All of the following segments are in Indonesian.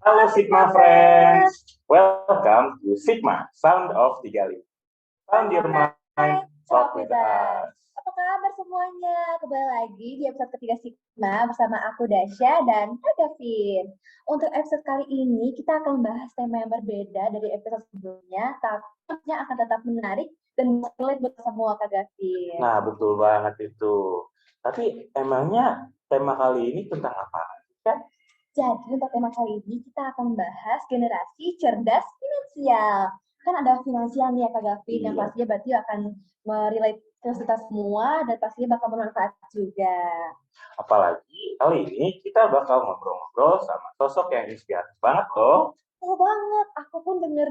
Halo Sigma Friends, welcome to Sigma Sound of 35. Sound your mind, talk with us. Apa kabar semuanya? Kembali lagi di episode ketiga Sigma bersama aku Dasya dan Kak Gavin. Untuk episode kali ini kita akan bahas tema yang berbeda dari episode sebelumnya, tapi akan tetap menarik dan relate buat semua Kak Gavin. Nah, betul banget itu. Tapi emangnya tema kali ini tentang apa? Jadi untuk tema kali ini kita akan bahas generasi cerdas finansial. Kan ada finansial nih ya Kak Gavin, yang pastinya berarti akan relate ke kita semua dan pastinya bakal bermanfaat juga. Apalagi kali ini kita bakal ngobrol-ngobrol sama sosok yang inspiratif banget loh. Oh banget, aku pun dengar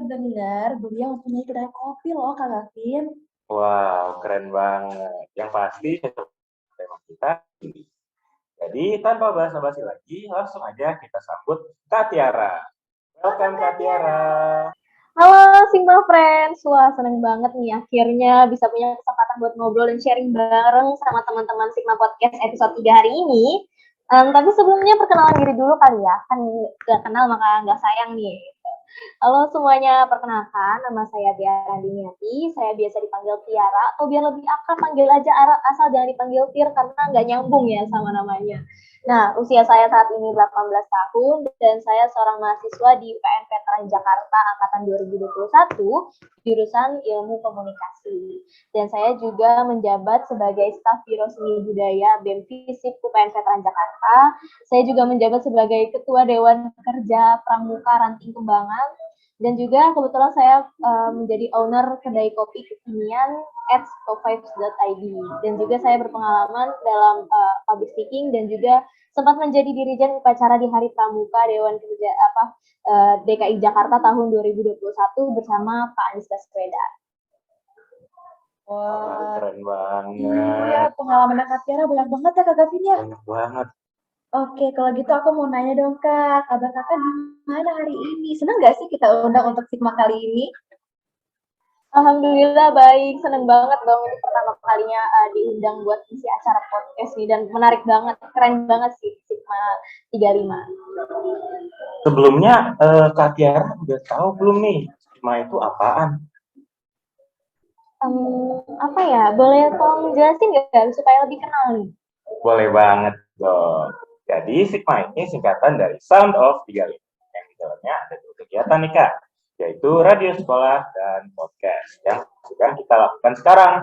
beliau mempunyai kedai kopi loh Kak Gavin. Wow, keren banget. Yang pasti tema kita ini. Jadi tanpa basa-basi lagi, langsung aja kita sambut Kak Tiara. Welcome Kak Tiara. Halo Sigma Friends, wah seneng banget nih akhirnya bisa punya kesempatan buat ngobrol dan sharing bareng sama teman-teman Sigma Podcast episode 3 hari ini. Tapi sebelumnya perkenalan diri dulu kali ya, kan gak kenal maka gak sayang nih. Halo semuanya, perkenalkan nama saya Tiara Diniati, saya biasa dipanggil Tiara, atau biar lebih akrab panggil aja asal jangan dipanggil Tir karena nggak nyambung ya sama namanya. Nah, usia saya saat ini 18 tahun dan saya seorang mahasiswa di UPN Veteran Jakarta angkatan 2021, jurusan Ilmu Komunikasi. Dan saya juga menjabat sebagai staf Biro Seni Budaya BEM FISIP UPN Veteran Jakarta. Saya juga menjabat sebagai Ketua Dewan Kerja Pramuka Ranting Kembangan. Dan juga kebetulan saya menjadi owner kedai kopi kekinian @covibes.id, dan juga saya berpengalaman dalam public speaking dan juga sempat menjadi dirijen upacara di Hari Pramuka Dewan Kerja DKI Jakarta tahun 2021 bersama Pak Anies Baswedan. Wah, keren banget. Iya, pengalaman Kak Tiara banyak banget ya Kak Gavin ya? Banyak banget. Oke, kalau gitu aku mau nanya dong Kak, kabar Kakak gimana hari ini? Senang nggak sih kita undang untuk Sigma kali ini? Alhamdulillah baik, seneng banget dong ini pertama kalinya diundang buat isi acara podcast nih, dan menarik banget, keren banget sih Sigma 35. Sebelumnya Kak Tiara udah tahu belum nih Sigma itu apaan? Apa ya, boleh tolong jelasin nggak supaya lebih kenal nih? Boleh banget dong. Jadi Sigma ini singkatan dari Sound of 35. Yang di dalamnya ada dua kegiatan nih Kak, yaitu radio sekolah dan podcast yang sedang kita lakukan sekarang.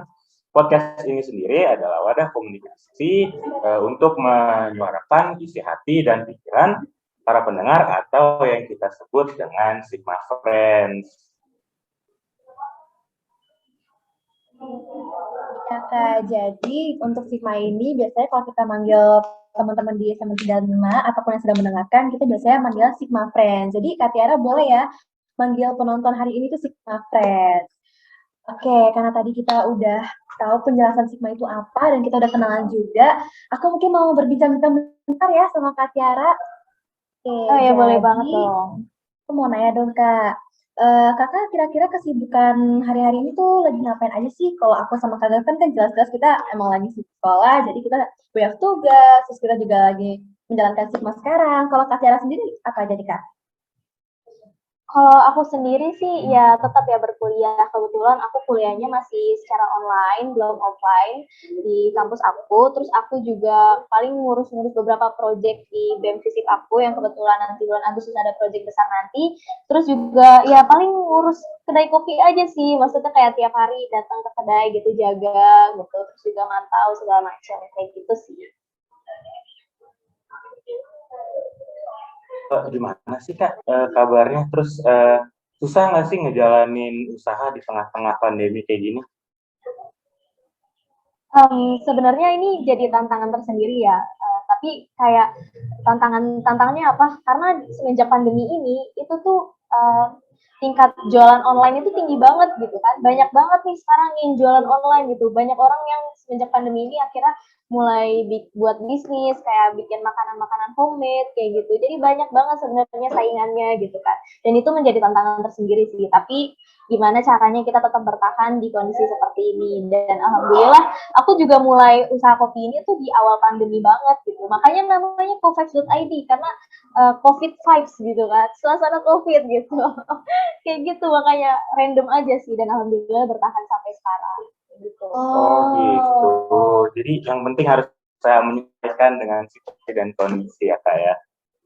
Podcast ini sendiri adalah wadah komunikasi untuk menyuarakan isi hati dan pikiran para pendengar atau yang kita sebut dengan Sigma Friends. Ya Kak, jadi untuk Sigma ini biasanya kalau kita manggil teman-teman di SMA 35 ataupun yang sedang mendengarkan, kita biasanya manggil Sigma Friends. Jadi Kak Tiara boleh ya manggil penonton hari ini tuh Sigma Friends. Oke, karena tadi kita udah tahu penjelasan Sigma itu apa dan kita udah kenalan juga, aku mungkin mau berbincang-bincang bentar ya sama Kak Tiara. Oke, Oh ya, boleh banget dong. aku mau nanya dong Kak, Kakak kira-kira kesibukan hari-hari ini tuh lagi ngapain aja sih? Kalau aku sama Kak Gavin kan jelas-jelas kita emang lagi sibuk sekolah, jadi kita banyak tugas, terus kita juga lagi menjalankan Sigma sekarang. Kalau Kak Tiara sendiri apa aja nih Kak? Kalau aku sendiri sih ya tetap ya berkuliah. Kebetulan aku kuliahnya masih secara online, belum offline di kampus aku. Terus aku juga paling ngurus-ngurus beberapa proyek di BEM FISIP aku yang kebetulan nanti bulan Agustus ada proyek besar nanti. Terus juga ya paling ngurus kedai kopi aja sih. Maksudnya kayak tiap hari datang ke kedai gitu, jaga gitu. Terus juga mantau segala macam kayak gitu sih. Gimana sih Kak kabarnya? Terus susah nggak sih ngejalanin usaha di tengah-tengah pandemi kayak gini? Sebenarnya ini jadi tantangan tersendiri ya, tapi kayak tantangannya apa? Karena semenjak pandemi ini itu tuh tingkat jualan online itu tinggi banget gitu kan, banyak banget nih sekarang yang jualan online gitu, banyak orang yang semenjak pandemi ini akhirnya mulai buat bisnis kayak bikin makanan-makanan homemade kayak gitu. Jadi banyak banget sebenarnya saingannya gitu kan. Dan itu menjadi tantangan tersendiri sih. Tapi gimana caranya kita tetap bertahan di kondisi seperti ini. Dan alhamdulillah aku juga mulai usaha kopi ini tuh di awal pandemi banget gitu. Makanya namanya covax.id karena COVID vibes gitu kan. Suasana COVID gitu. Kayak gitu makanya random aja sih dan alhamdulillah bertahan sampai sekarang gitu. Oh gitu. Jadi yang penting harus saya menyesuaikan dengan situasi dan kondisi ya Kak ya.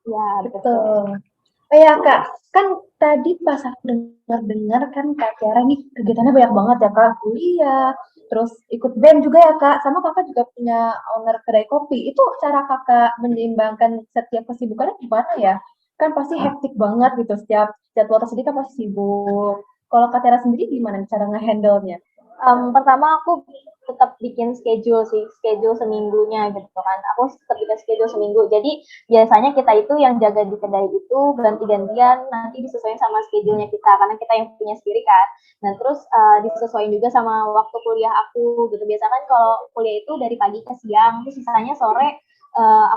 Ya, Betul. Oh ya Kak, kan tadi pas aku dengar kan Kak Tiara nih kegiatannya banyak banget ya Kak, kuliah, terus ikut BEM juga ya Kak, sama Kakak juga punya owner kedai kopi. Itu cara Kakak menyeimbangkan setiap kesibukannya gimana ya? Kan pasti hektik banget gitu, setiap jadwal tersebut kan pasti sibuk. Kalau Kak Tiara sendiri gimana cara nge-handle-nya? Pertama aku tetap bikin schedule seminggunya gitu kan. Aku tetap bikin schedule seminggu. Jadi biasanya kita itu yang jaga di kedai itu ganti-gantian nanti disesuaikan sama schedule-nya kita karena kita yang punya sendiri kan. Nah terus disesuaikan juga sama waktu kuliah aku gitu. Biasanya kan kalau kuliah itu dari pagi ke siang, terus sisanya sore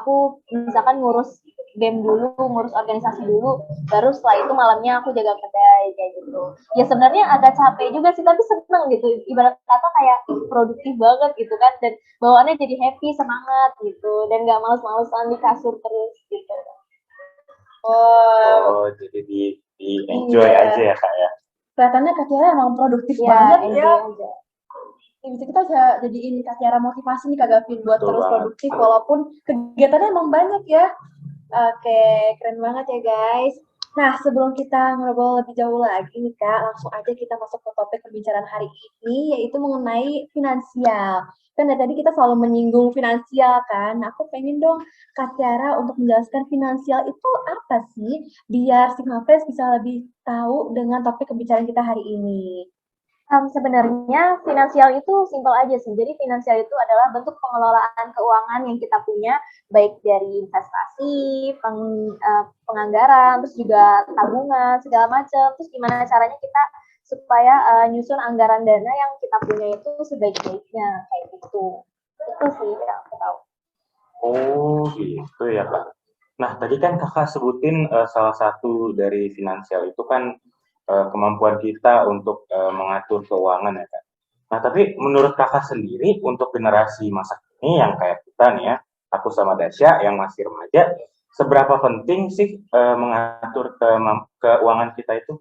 aku misalkan ngurus game dulu, ngurus organisasi dulu, baru setelah itu malamnya aku jaga kedai kayak gitu. Ya sebenarnya agak capek juga sih, tapi seneng gitu. Ibarat kata kayak produktif banget gitu kan, dan bawaannya jadi happy, semangat gitu, dan nggak males-malesan di kasur terus gitu. Oh, jadi di enjoy Iya. aja ya Kak ya. Kelihatannya Kak Tiara emang produktif Ya, banget ya. enjoy aja. Ya, bisa kita bisa jadiin Kak Tiara motivasi nih Kak Gavin buat Betul terus banget. produktif walaupun kegiatannya emang banyak ya. Oke, keren banget ya guys. Nah, sebelum kita ngobrol lebih jauh lagi nih Kak, langsung aja kita masuk ke topik pembicaraan hari ini, yaitu mengenai finansial. Kan dari tadi kita selalu menyinggung finansial kan. Aku pengen dong Kak Tiara untuk menjelaskan finansial itu apa sih, biar Sigma Friends bisa lebih tahu dengan topik pembicaraan kita hari ini. Sebenarnya finansial itu simpel aja sih. Jadi finansial itu adalah bentuk pengelolaan keuangan yang kita punya, baik dari investasi, penganggaran, terus juga tabungan, segala macam. Terus gimana caranya kita supaya nyusun anggaran dana yang kita punya itu sebaik-baiknya, kayak gitu. Itu sih yang aku tahu. Oh gitu ya Kak. Nah tadi kan Kakak sebutin salah satu dari finansial itu kan kemampuan kita untuk mengatur keuangan ya Kak. Nah tapi menurut Kakak sendiri untuk generasi masa kini yang kayak kita nih ya, aku sama Dasya yang masih remaja, seberapa penting sih mengatur keuangan kita itu?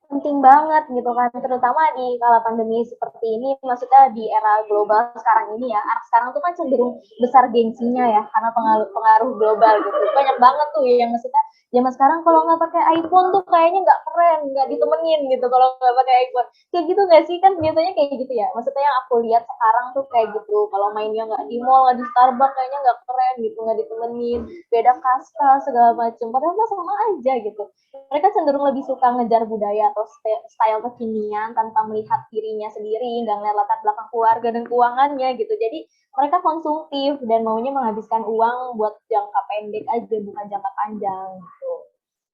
Penting banget gitu kan, terutama di kala pandemi seperti ini, maksudnya di era global sekarang ini ya. Sekarang tuh kan cenderung besar gengsinya ya karena pengaruh global gitu. Banyak banget tuh yang maksudnya zaman sekarang kalau nggak pakai iPhone tuh kayaknya nggak keren, nggak ditemenin gitu kalau nggak pakai iPhone. Kayak gitu nggak sih, kan biasanya kayak gitu ya. Maksudnya yang aku lihat sekarang tuh kayak gitu. Kalau mainnya nggak di mall, nggak di Starbucks, kayaknya nggak keren gitu, nggak ditemenin, beda kasta segala macam. Padahal mah sama aja gitu. Mereka cenderung lebih suka ngejar budaya atau style kekinian tanpa melihat dirinya sendiri, nggak ngeliat latar belakang keluarga dan keuangannya gitu. Jadi mereka konsumtif dan maunya menghabiskan uang buat jangka pendek aja, bukan jangka panjang gitu.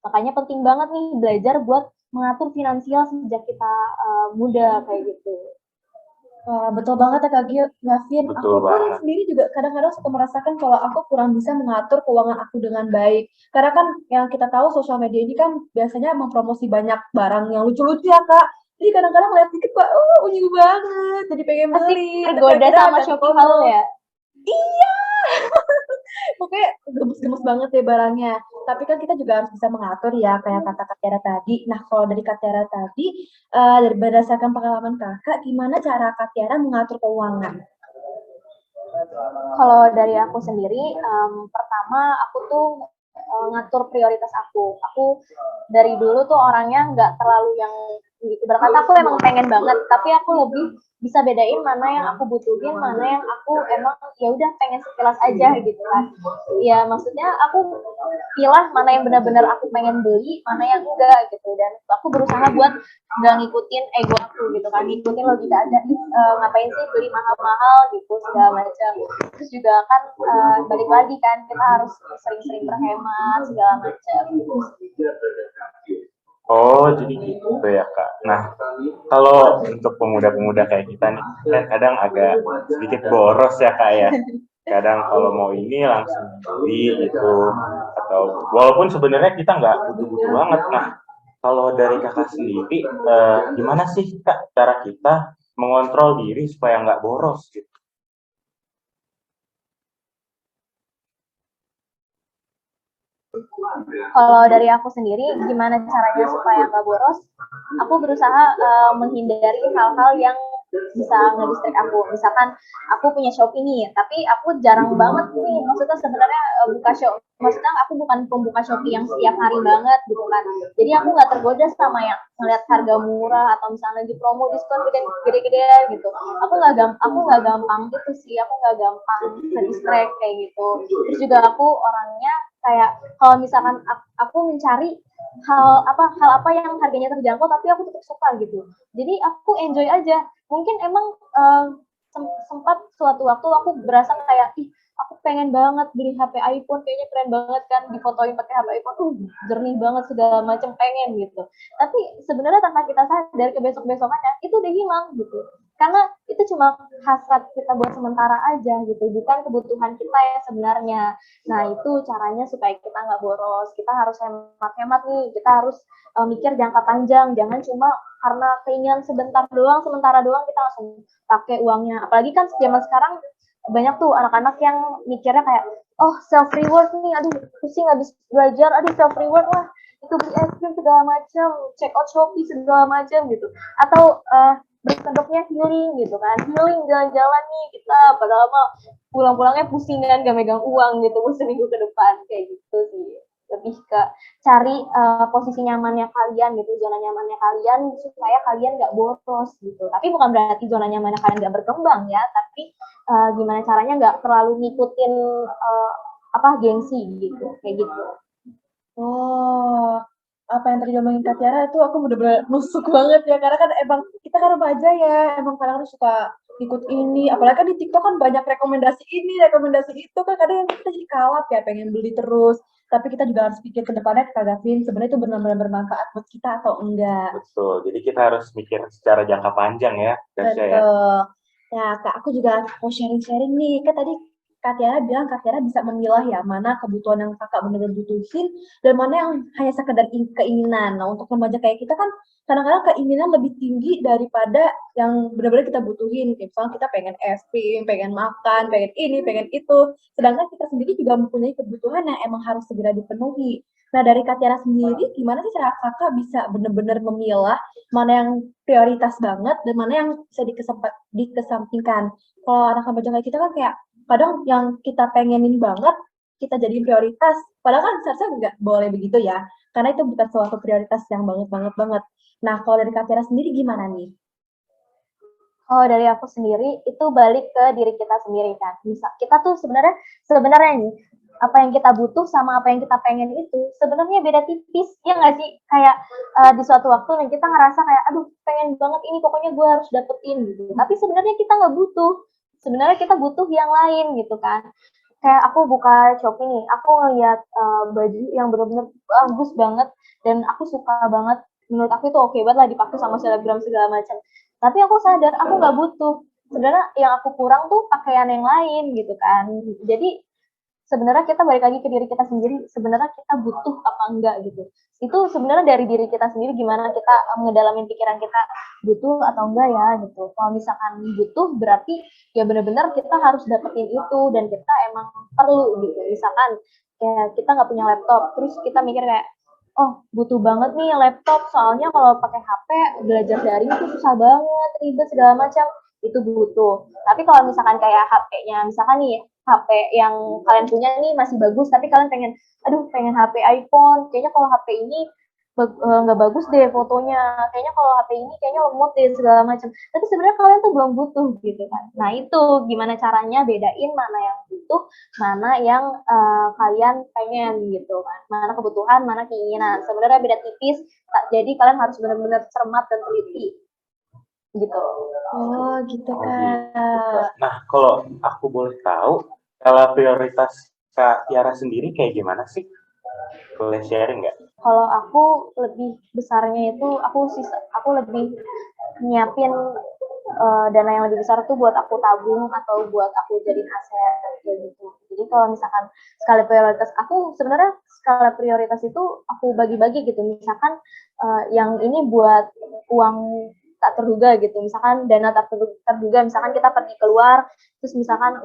Makanya penting banget nih belajar buat mengatur finansial sejak kita muda kayak gitu. Wah, betul banget ya Kak Gavin. Aku Betul pun banget. sendiri juga kadang-kadang suka merasakan kalau aku kurang bisa mengatur keuangan aku dengan baik. Karena kan yang kita tahu sosial media ini kan biasanya mempromosi banyak barang yang lucu-lucu ya Kak. Jadi kadang-kadang lihat dikit Pak, unyu banget, jadi pengen Pasti beli. Tapi tergoda akhirnya sama ada Shopee promo. Haul ya. Iya, pokoknya gemes-gemes banget deh barangnya. Tapi kan kita juga harus bisa mengatur ya, kayak kata Kak Tiara tadi. Nah, kalau dari Kak Tiara tadi, dari berdasarkan pengalaman kakak, gimana cara Kak Tiara mengatur keuangan? Kalau dari aku sendiri, pertama aku tuh ngatur prioritas aku. Aku dari dulu tuh orangnya nggak terlalu yang ibarat kata aku emang pengen banget, tapi aku lebih bisa bedain mana yang aku butuhin, mana yang aku emang ya udah pengen sekilas aja gitu kan. Ya maksudnya aku pilah mana yang benar-benar aku pengen beli, mana yang enggak gitu. Dan aku berusaha buat nggak ngikutin ego aku gitu kan, ngikutin logika aja. Ngapain sih beli mahal-mahal gitu segala macam. Terus juga kan balik lagi kan kita harus sering-sering berhemat segala macam. Oh, jadi gitu ya, Kak. Nah, kalau untuk pemuda-pemuda kayak kita nih, kan kadang agak sedikit boros ya, Kak ya. Kadang kalau mau ini langsung beli gitu, atau walaupun sebenarnya kita nggak butuh-butuh banget. Nah, kalau dari Kakak sendiri, gimana sih, Kak, cara kita mengontrol diri supaya nggak boros gitu? Kalau dari aku sendiri, gimana caranya supaya nggak boros? Aku berusaha menghindari hal-hal yang bisa nge-distract aku. Misalkan aku punya Shopee nih, tapi aku jarang banget nih. Maksudnya sebenarnya buka Shopee. Maksudnya aku bukan pembuka Shopee yang setiap hari banget gitu kan. Jadi aku nggak tergoda sama yang ngeliat harga murah atau misalnya lagi promo diskon gede-gedean gitu. Aku nggak gampang gitu sih. Aku nggak gampang ke-distract kayak gitu. Terus juga aku orangnya kayak kalau misalkan aku mencari hal apa yang harganya terjangkau tapi aku tetap suka gitu, jadi aku enjoy aja. Mungkin emang sempat suatu waktu aku berasa kayak ih aku pengen banget beli HP iPhone, kayaknya keren banget kan difotoin pakai HP iPhone, jernih banget segala macam, pengen gitu. Tapi sebenarnya tanpa kita sadar ke besok-besokannya itu udah hilang gitu, karena itu cuma hasrat kita buat sementara aja gitu, bukan kebutuhan kita ya sebenarnya. Nah itu caranya supaya kita nggak boros, kita harus hemat-hemat nih, kita harus mikir jangka panjang, jangan cuma karena keinginan sementara doang kita langsung pakai uangnya. Apalagi kan zaman sekarang banyak tuh anak-anak yang mikirnya kayak, oh self reward nih, aduh pusing habis belajar, aduh self reward lah, itu beli es krim segala macam, check out Shopee segala macam gitu. Atau berkedoknya healing gitu kan, healing jalan-jalan nih kita, padahal mah pulang-pulangnya pusing kan gak megang uang gitu seminggu ke depan, kayak gitu sih. Lebih ke cari posisi nyamannya kalian gitu, zona nyamannya kalian supaya kalian nggak boros gitu. Tapi bukan berarti zona nyamannya kalian nggak berkembang ya, tapi gimana caranya nggak terlalu ngikutin gengsi gitu, kayak gitu. Oh, apa yang tadi ngomongin Kak Tiara itu aku bener-bener nusuk banget ya, karena kan emang kita kan remaja ya, emang kadang suka ikut ini, apalagi kan di TikTok kan banyak rekomendasi ini, rekomendasi itu, kan kadang kita jadi kalap ya, pengen beli terus, tapi kita juga harus pikir ke depannya, Kak Gavin, sebenarnya itu benar-benar bermanfaat buat kita atau enggak. Betul, jadi kita harus mikir secara jangka panjang ya, Dasya ya. Betul. Nah, Kak, aku juga mau sharing-sharing nih. Kan tadi Kak Tiara bilang Kak Tiara bisa memilah ya, mana kebutuhan yang Kakak benar-benar butuhin, dan mana yang hanya sekedar keinginan. Nah, untuk remaja kayak kita kan kadang-kadang keinginan lebih tinggi daripada yang benar-benar kita butuhin. Kayak misalnya kita pengen es krim, pengen makan, pengen ini, pengen itu. Sedangkan kita sendiri juga mempunyai kebutuhan yang emang harus segera dipenuhi. Nah, dari Kak Tiara sendiri, gimana sih cara Kakak bisa benar-benar memilah mana yang prioritas banget dan mana yang bisa dikesampingkan. Kalau anak remaja kayak kita kan kayak kadang yang kita pengenin banget kita jadiin prioritas. Padahal kan seharusnya nggak boleh begitu ya, karena itu bukan suatu prioritas yang banget banget banget. Nah, kalau dari Kak Tiara sendiri gimana nih? Kalau dari aku sendiri itu balik ke diri kita sendiri kan. Bisa kita tuh sebenarnya nih apa yang kita butuh sama apa yang kita pengen itu sebenarnya beda tipis ya nggak sih, kayak di suatu waktu nih kita ngerasa kayak aduh pengen banget ini pokoknya gue harus dapetin gitu, tapi sebenarnya kita nggak butuh, sebenarnya kita butuh yang lain gitu kan. Kayak aku buka Shopee nih, aku ngeliat baju yang benar-benar bagus banget dan aku suka banget, menurut aku itu oke banget lah dipakai sama selebgram segala macam, tapi aku sadar aku nggak butuh. Sebenarnya yang aku kurang tuh pakaian yang lain gitu kan. Jadi sebenarnya kita balik lagi ke diri kita sendiri, sebenarnya kita butuh apa enggak gitu. Itu sebenarnya dari diri kita sendiri, gimana kita ngedalamin pikiran kita butuh atau enggak ya gitu. Kalau misalkan butuh berarti ya benar-benar kita harus dapetin itu dan kita emang perlu gitu. Misalkan kayak kita nggak punya laptop, terus kita mikir kayak oh butuh banget nih laptop, soalnya kalau pakai HP belajar daring itu susah banget, ribet segala macam, itu butuh. Tapi kalau misalkan kayak HP-nya, misalkan nih HP yang kalian punya nih masih bagus, tapi kalian pengen, aduh pengen HP iPhone, kayaknya kalau HP ini nggak bagus deh fotonya, kayaknya kalau HP ini kayaknya lemot deh segala macam. Tapi sebenarnya kalian tuh belum butuh gitu kan. Nah itu gimana caranya bedain mana yang butuh, mana yang kalian pengen gitu kan. Mana kebutuhan, mana keinginan. Sebenarnya beda tipis. Jadi kalian harus benar-benar cermat dan teliti gitu. Oh, gitu Oh, gitu, Kak. Kak. Nah, kalau aku boleh tahu, skala prioritas Kak Tiara sendiri kayak gimana sih? Boleh sharing nggak? Kalau aku lebih besarnya itu aku lebih nyiapin dana yang lebih besar tuh buat aku tabung atau buat aku jadiin aset kayak gitu. Jadi kalau misalkan skala prioritas itu aku bagi-bagi gitu. Misalkan yang ini buat uang tak terduga gitu. Misalkan dana tak terduga, misalkan kita pergi keluar, terus misalkan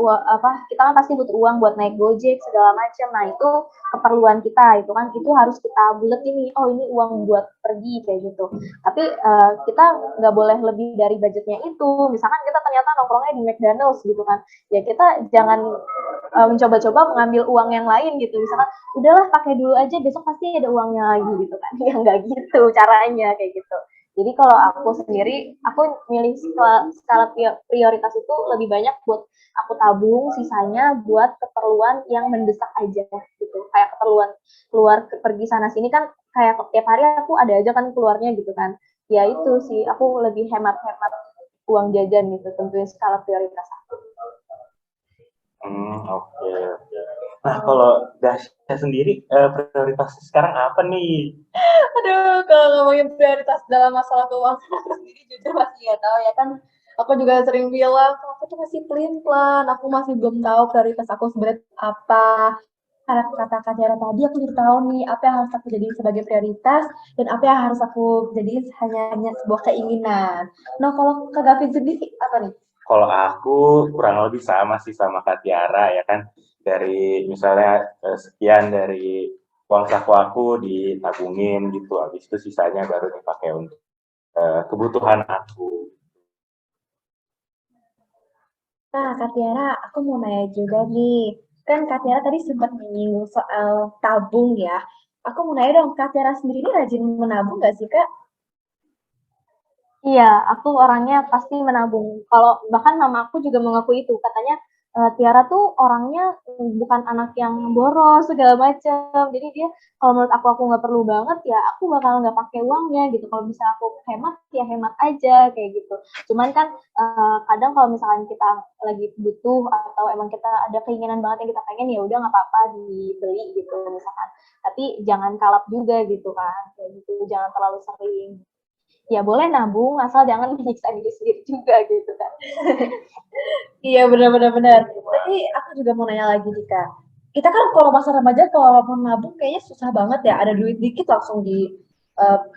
kita kan pasti butuh uang buat naik Gojek segala macam. Nah itu keperluan kita itu kan, itu harus kita bulet ini. Oh ini uang buat pergi kayak gitu. Tapi kita nggak boleh lebih dari budgetnya itu. Misalkan kita ternyata nongkrongnya di McDonald's gitu kan, ya kita jangan mencoba-coba mengambil uang yang lain gitu. Misalkan udahlah pakai dulu aja, besok pasti ada uangnya lagi gitu kan. Ya nggak gitu caranya kayak gitu. Jadi kalau aku sendiri, aku milih skala prioritas itu lebih banyak buat aku tabung, sisanya buat keperluan yang mendesak aja gitu. Kayak keperluan keluar pergi sana sini kan, kayak tiap hari aku ada aja kan keluarnya gitu kan. Ya itu sih, aku lebih hemat-hemat uang jajan gitu, tentunya skala prioritas aku. Oke. Nah, kalau Dasya sendiri, prioritasnya sekarang apa nih? Aduh, kalau ngomongin prioritas dalam masalah keuangan aku sendiri jujur masih nggak tahu ya kan. Aku juga sering bilang, aku tuh masih pelin-pelan, aku masih belum tahu prioritas aku sebenarnya apa. Karena kata Kak Tiara tadi, aku jadi tahu nih apa yang harus aku jadiin sebagai prioritas dan apa yang harus aku jadiin hanya sebuah keinginan. Nah, kalau Kak Gavin sendiri apa nih? Kalau aku kurang lebih sama sih sama Kak Tiara ya kan. Dari misalnya sekian dari uang saku aku ditabungin gitu, habis itu sisanya baru dipakai untuk kebutuhan aku. Nah, Kak Tiara, aku mau nanya juga nih. Kan Kak Tiara tadi sempat menyinggung soal tabung ya. Aku mau nanya dong, Kak Tiara sendiri ini rajin menabung nggak sih, Kak? Iya, aku orangnya pasti menabung. Kalau bahkan mama aku juga mengaku itu, katanya Tiara tuh orangnya bukan anak yang boros segala macam. Jadi dia kalau menurut aku nggak perlu banget ya, aku bakal nggak pakai uangnya gitu. Kalau bisa aku hemat ya hemat aja kayak gitu. Cuman kan kadang kalau misalkan kita lagi butuh atau emang kita ada keinginan banget yang kita pengen, ya udah nggak apa-apa dibeli gitu misalkan. Tapi jangan kalap juga gitu kan, kayak gitu. Jangan terlalu sering. Ya boleh nabung asal jangan menyiksa diri sendiri juga gitu kan. Iya, benar-benar benar. Tapi aku juga mau nanya lagi nih, Kak. Kita kan kalau masa remaja, kalau mau nabung kayaknya susah banget ya. Ada duit dikit langsung di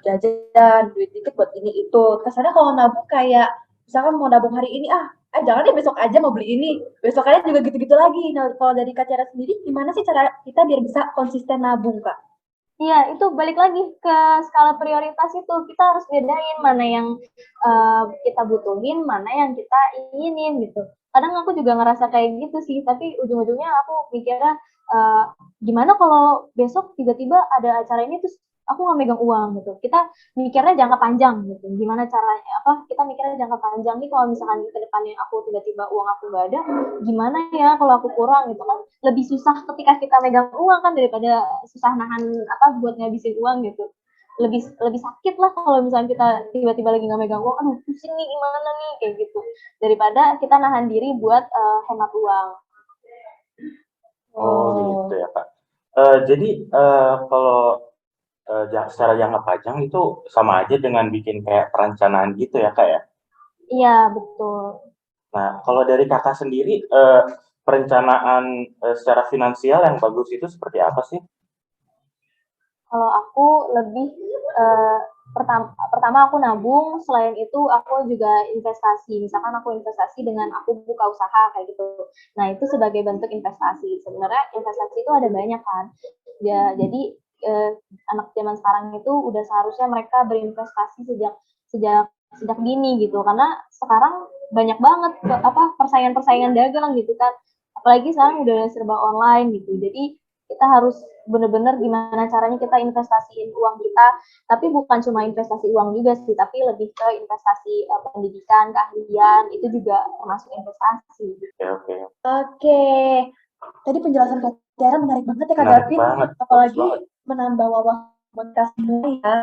jajan, duit dikit buat ini itu. Kesannya kalau nabung kayak, misalkan mau nabung hari ini, jangan deh besok aja mau beli ini. Besok aja juga gitu-gitu lagi. Nah, kalau dari Kak Cara sendiri, gimana sih cara kita biar bisa konsisten nabung, Kak? Iya, itu balik lagi ke skala prioritas itu. Kita harus bedain mana yang kita butuhin, mana yang kita inginin gitu. Kadang aku juga ngerasa kayak gitu sih, tapi ujung-ujungnya aku mikirnya uh, gimana kalau besok tiba-tiba ada acara ini terus aku nggak megang uang gitu. Kita mikirnya jangka panjang gitu. Gimana caranya? Kita mikirnya jangka panjang nih, kalau misalkan ke depannya aku tiba-tiba uang aku nggak ada, gimana ya kalau aku kurang gitu kan. Lebih susah ketika kita megang uang kan daripada susah nahan buat ngabisin uang gitu. Lebih sakit lah kalau misalnya kita tiba-tiba lagi nggak megang uang, aduh pusing nih gimana nih kayak gitu, daripada kita nahan diri buat hemat uang. Oh gitu ya Kak. Jadi kalau secara jangka panjang itu sama aja dengan bikin kayak perencanaan gitu ya Kak ya. Iya betul. Nah kalau dari Kakak sendiri perencanaan secara finansial yang bagus itu seperti apa sih? Kalau aku lebih pertama aku nabung, selain itu aku juga investasi. Misalkan aku investasi dengan aku buka usaha kayak gitu. Nah, itu sebagai bentuk investasi. Sebenarnya investasi itu ada banyak kan. Ya, jadi anak zaman sekarang itu udah seharusnya mereka berinvestasi sejak sejak sejak dini gitu. Karena sekarang banyak banget persaingan-persaingan dagang gitu kan. Apalagi sekarang udah serba online gitu. Jadi kita harus benar-benar gimana caranya kita investasiin uang kita, tapi bukan cuma investasi uang juga sih, tapi lebih ke investasi pendidikan, keahlian, itu juga termasuk investasi. Oke. Oke, tadi penjelasan Kak Tiara menarik banget ya Kak Menarik Gavin, banget. apalagi menambah wawasan kita semua ya.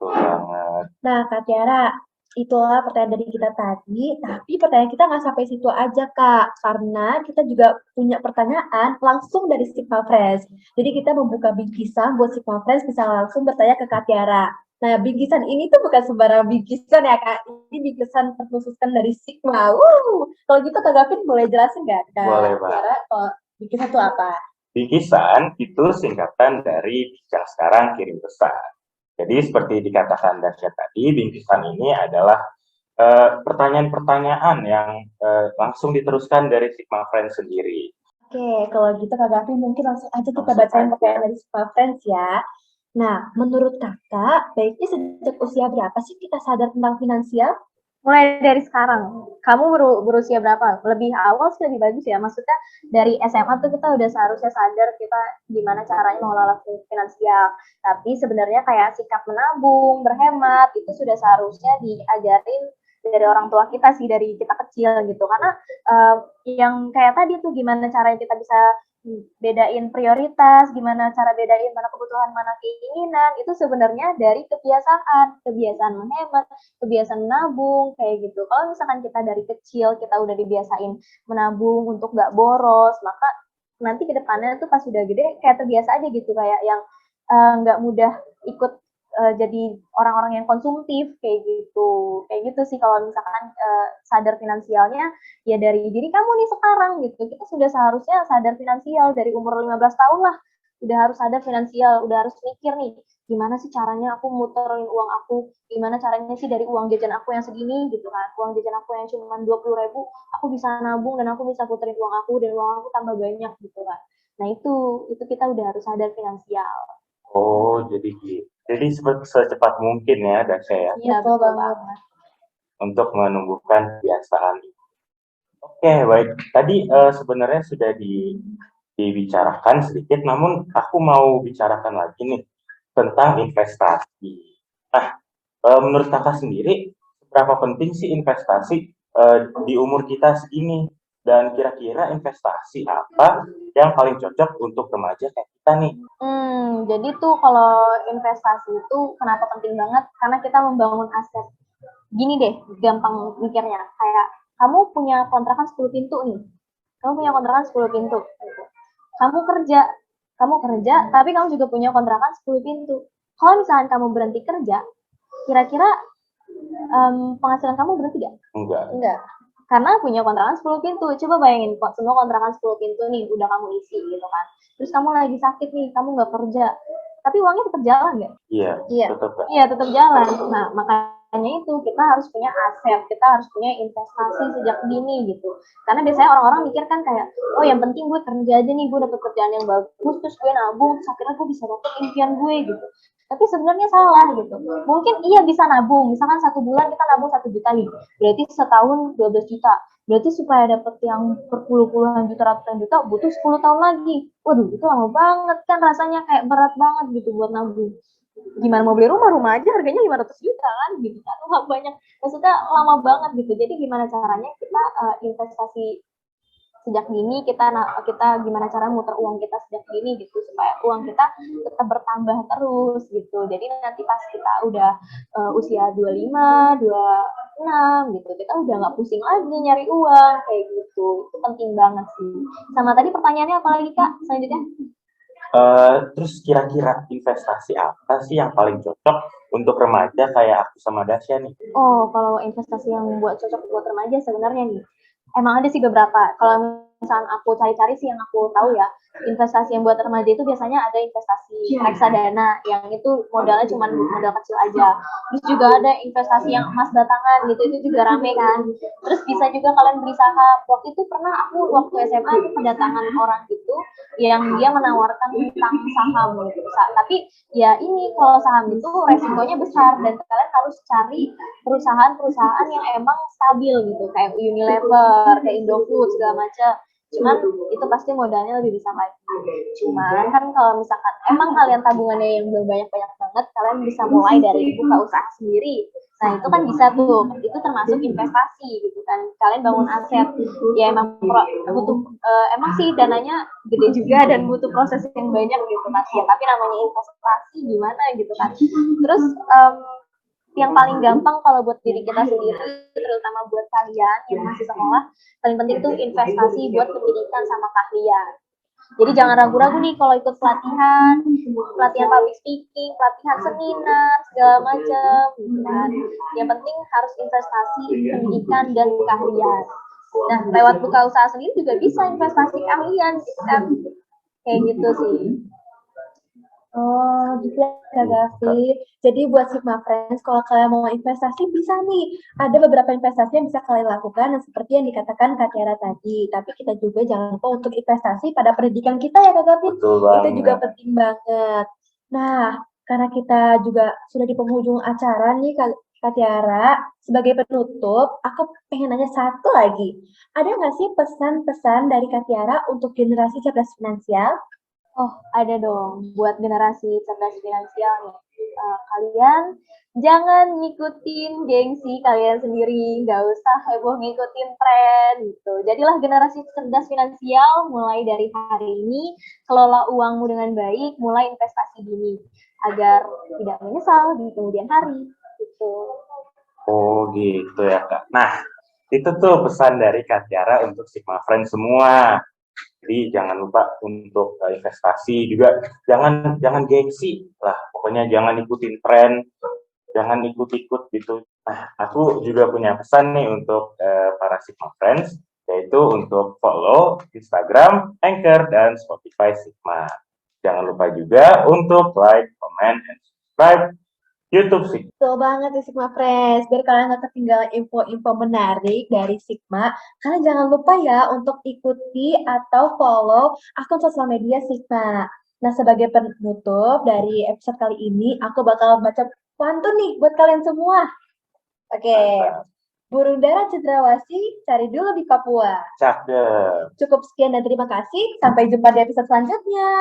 Betul banget. Nah Kak Tiara, itulah pertanyaan dari kita tadi, tapi pertanyaan kita nggak sampai situ aja, Kak. Karena kita juga punya pertanyaan langsung dari Sigma Friends. Jadi kita membuka bingkisan buat Sigma Friends bisa langsung bertanya ke Kak Tiara. Nah, bingkisan ini tuh bukan sembarang bingkisan ya, Kak. Ini bingkisan terkhususkan dari Sigma. Kalau gitu Kak Gavin boleh jelasin nggak, Kak Boleh, Pak. Tiara, kalau bingkisan itu apa? Bingkisan itu singkatan dari bincang sekarang kirim pesan. Jadi seperti dikatakan Dasya tadi, bingkisan ini adalah pertanyaan-pertanyaan yang langsung diteruskan dari Sigma Friends sendiri. Oke, kalau gitu Kak Gavin mungkin langsung aja kita Langsung bacain aja. pertanyaan dari Sigma Friends ya. Nah, menurut Kakak, baiknya sejak usia berapa sih kita sadar tentang finansial? Mulai dari sekarang. Kamu berusia berapa? Lebih awal sih lebih bagus ya. Maksudnya dari SMA tuh kita udah seharusnya sadar kita gimana caranya mengelola finansial. Tapi sebenarnya kayak sikap menabung, berhemat, itu sudah seharusnya diajarin dari orang tua kita sih, dari kita kecil gitu. Karena yang kayak tadi tuh gimana caranya kita bisa bedain prioritas, gimana cara bedain mana kebutuhan, mana keinginan, itu sebenarnya dari kebiasaan menghemat, kebiasaan menabung, kayak gitu. Kalau misalkan kita dari kecil, kita udah dibiasain menabung untuk nggak boros, maka nanti ke depannya tuh pas udah gede, kayak terbiasa aja gitu, kayak yang nggak mudah ikut jadi orang-orang yang konsumtif, kayak gitu sih kalau misalkan sadar finansialnya ya dari diri kamu nih sekarang gitu. Kita sudah seharusnya sadar finansial dari umur 15 tahun lah, udah harus sadar finansial, udah harus mikir nih gimana sih caranya aku muterin uang aku, gimana caranya sih dari uang jajan aku yang segini gitu kan, uang jajan aku yang cuma 20.000 aku bisa nabung dan aku bisa puterin uang aku dan uang aku tambah banyak gitu kan. Nah itu kita udah harus sadar finansial. Oh, jadi gitu. Jadi secepat mungkin ya, Dasya ya, Iya, Betul betul banget. banget. untuk menumbuhkan kebiasaan. Oke, baik. Tadi sebenarnya sudah dibicarakan sedikit, namun aku mau bicarakan lagi nih tentang investasi. Nah, menurut kakak sendiri, seberapa penting sih investasi di umur kita segini? Dan kira-kira investasi apa yang paling cocok untuk remaja kayak kita nih? Jadi tuh kalau investasi itu kenapa penting banget? Karena kita membangun aset. Gini deh, gampang mikirnya. Kayak kamu punya kontrakan 10 pintu nih. Kamu punya kontrakan 10 pintu. Gitu. Kamu kerja, tapi kamu juga punya kontrakan 10 pintu. Kalau misalkan kamu berhenti kerja, kira-kira penghasilan kamu berhenti gak? Enggak. Karena punya kontrakan 10 pintu. Coba bayangin kok semua kontrakan 10 pintu nih udah kamu isi gitu kan. Terus kamu lagi sakit nih, kamu nggak kerja. Tapi uangnya tetap jalan nggak? Iya, tetap. Iya, tetap jalan. Nah, makanya itu kita harus punya aset, kita harus punya investasi sejak dini gitu. Karena biasanya orang-orang mikir kan kayak, oh yang penting gue kerja aja nih, gue dapet kerjaan yang bagus, terus gue nabung, terus akhirnya gue bisa dapet impian gue gitu. Tapi sebenarnya salah gitu. Mungkin iya bisa nabung, misalkan 1 bulan kita nabung 1 juta nih, berarti setahun 12 juta. Berarti supaya dapet yang berpuluh-puluhan juta, ratusan juta, butuh 10 tahun lagi. Waduh, itu lama banget kan rasanya, kayak berat banget gitu buat nabung. Gimana mau beli rumah aja harganya 500 juta kan gitu kan, nggak banyak, maksudnya lama banget gitu. Jadi gimana caranya kita investasi sejak dini, kita gimana cara muter uang kita sejak dini gitu supaya uang kita tetap bertambah terus gitu. Jadi nanti pas kita udah usia 25, 26 gitu, kita udah nggak pusing lagi nyari uang kayak gitu. Itu penting banget sih. Sama tadi pertanyaannya apa lagi Kak selanjutnya? Terus kira-kira investasi apa sih yang paling cocok untuk remaja kayak aku sama Dasya nih? Oh, kalau investasi yang cocok buat remaja sebenarnya nih, emang ada sih beberapa. Kalau misalkan aku cari-cari sih yang aku tahu ya, investasi yang buat remaja itu biasanya ada investasi reksadana, yang itu modalnya cuma modal kecil aja. Terus juga ada investasi yang emas batangan gitu, itu juga rame kan. Terus bisa juga kalian beli saham. Waktu itu pernah aku waktu SMA itu kedatangan orang gitu, yang dia menawarkan tentang saham gitu. Tapi ya ini kalau saham itu resikonya besar dan kalian harus cari perusahaan-perusahaan yang emang stabil gitu, kayak Unilever, kayak Indofood segala macam. Cuman itu pasti modalnya lebih besar lagi. Cuman kan kalau misalkan emang kalian tabungannya yang belum banyak-banyak banget, kalian bisa mulai dari buka usaha sendiri. Nah itu kan bisa tuh, itu termasuk investasi gitu kan. Kalian bangun aset, ya emang butuh emang sih dananya gede juga dan butuh proses yang banyak gitu kan. Ya tapi namanya investasi gimana gitu kan. Terus yang paling gampang kalau buat diri kita sendiri, terutama buat kalian yang masih sekolah, paling penting tuh investasi buat pendidikan sama keahlian. Jadi jangan ragu-ragu nih kalau ikut pelatihan public speaking, pelatihan seminar, segala macam, gitu kan. Yang penting harus investasi pendidikan dan keahlian. Nah, lewat buka usaha sendiri juga bisa investasi keahlian, gitu kan. Kayak gitu sih. Oh, gitu ya Kak Gavi. Jadi buat Sigma Friends, kalau kalian mau investasi bisa nih. Ada beberapa investasi yang bisa kalian lakukan, yang seperti yang dikatakan Kak Tiara tadi. Tapi kita juga jangan lupa untuk investasi pada pendidikan kita ya Kak Gavi. Betul Itu banget. juga penting banget. Nah, karena kita juga sudah di penghujung acara nih Kak Tiara, sebagai penutup, aku pengen nanya satu lagi. Ada nggak sih pesan-pesan dari Kak Tiara untuk generasi cerdas finansial? Oh, ada dong. Buat generasi cerdas finansial nih. Kalian jangan ngikutin gengsi kalian sendiri. Nggak usah heboh ngikutin tren gitu. Jadilah generasi cerdas finansial mulai dari hari ini. Kelola uangmu dengan baik, mulai investasi dini. Agar tidak menyesal di kemudian hari. Gitu. Oh gitu ya Kak. Nah, itu tuh pesan dari Kak Tiara untuk Sigma Friends semua. Jadi jangan lupa untuk investasi juga, jangan gengsi lah, pokoknya jangan ikutin tren, jangan ikut-ikut gitu. Nah, aku juga punya pesan nih untuk para Sigma Friends, yaitu untuk follow Instagram, Anchor, dan Spotify Sigma. Jangan lupa juga untuk like, comment, and subscribe YouTube Sigma. Betul banget ya Sigma Friends. Biar kalian nggak ketinggalan info-info menarik dari Sigma, kalian jangan lupa ya untuk ikuti atau follow akun sosial media Sigma. Nah, sebagai penutup dari episode kali ini, aku bakal baca pantun nih buat kalian semua. Oke. Burung dara cendrawasih, cari dulu di Papua. Cakep. Cukup sekian dan terima kasih. Sampai jumpa di episode selanjutnya.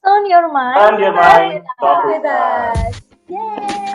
On your mind. On your mind. Talk with us. Yay!